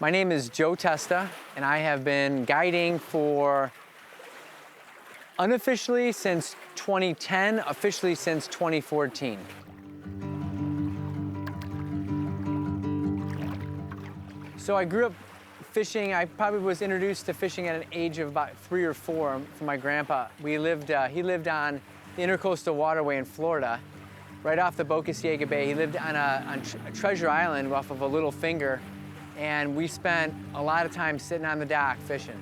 My name is Joe Testa, and I have been guiding for unofficially since 2010, officially since 2014. So I grew up fishing. I probably was introduced to fishing at an age of about 3 or 4 from my grandpa. He lived on the Intercoastal Waterway in Florida, right off the Boca Ciega Bay. He lived on a Treasure Island off of a Little Finger, and we spent a lot of time sitting on the dock fishing.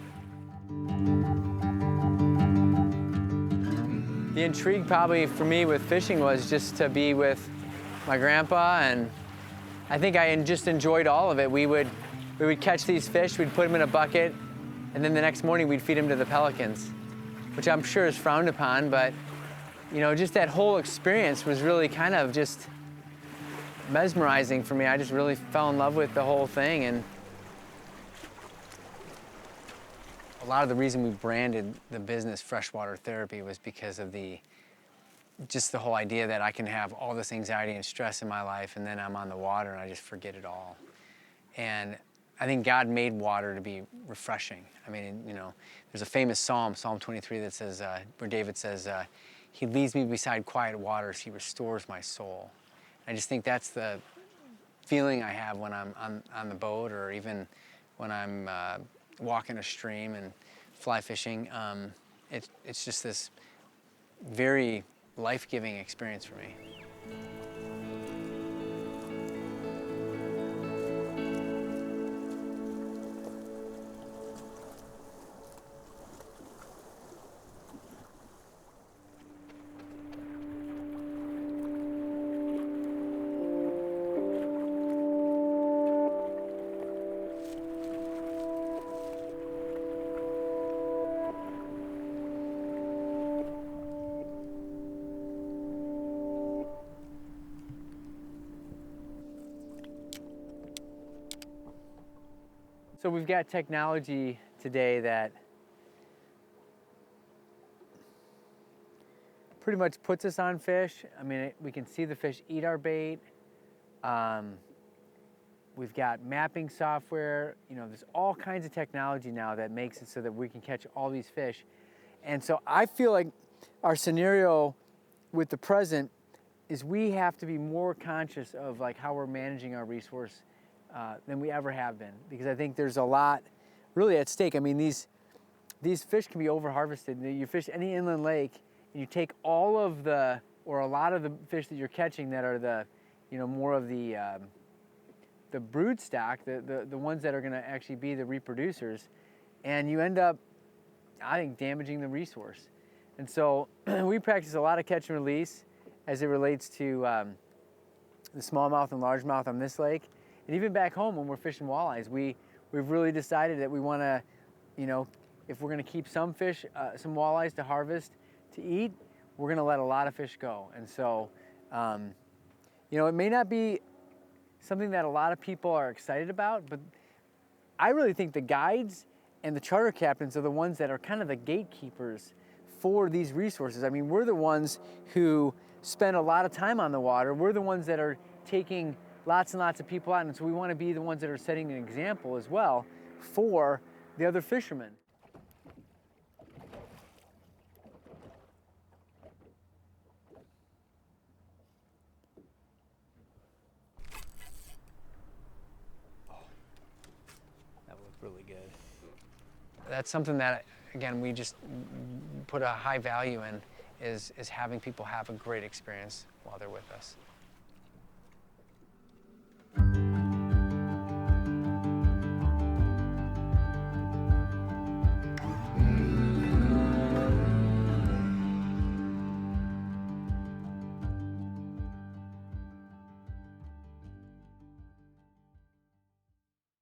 The intrigue probably for me with fishing was just to be with my grandpa, and I think I just enjoyed all of it. We would catch these fish, we'd put them in a bucket, and then the next morning we'd feed them to the pelicans, which I'm sure is frowned upon, but you know, just that whole experience was really kind of just mesmerizing for me. I just really fell in love with the whole thing, and a lot of the reason we branded the business Freshwater Therapy was because of just the whole idea that I can have all this anxiety and stress in my life, and then I'm on the water and I just forget it all. And I think God made water to be refreshing. I mean, you know, there's a famous psalm, Psalm 23, that says, where David says, He leads me beside quiet waters, He restores my soul. I just think that's the feeling I have when I'm on the boat, or even when I'm walking a stream and fly fishing. It's just this very life-giving experience for me. So we've got technology today that pretty much puts us on fish. I mean, we can see the fish eat our bait. We've got mapping software. You know, there's all kinds of technology now that makes it so that we can catch all these fish. And so I feel like our scenario with the present is we have to be more conscious of like how we're managing our resource than we ever have been, because I think there's a lot really at stake. I mean, these fish can be over-harvested. You fish any inland lake, and you take all of or a lot of the fish that you're catching that are more of the brood stock, the ones that are going to actually be the reproducers, and you end up, I think, damaging the resource. And so we practice a lot of catch and release as it relates to the smallmouth and largemouth on this lake. And even back home when we're fishing walleyes, we've really decided that we want to, if we're going to keep some fish, some walleyes to harvest, to eat, we're going to let a lot of fish go. And so, it may not be something that a lot of people are excited about, but I really think the guides and the charter captains are the ones that are kind of the gatekeepers for these resources. I mean, we're the ones who spend a lot of time on the water. We're the ones that are taking lots and lots of people out, and so we want to be the ones that are setting an example as well for the other fishermen. Oh, that looked really good. That's something that, again, we just put a high value in, is having people have a great experience while they're with us.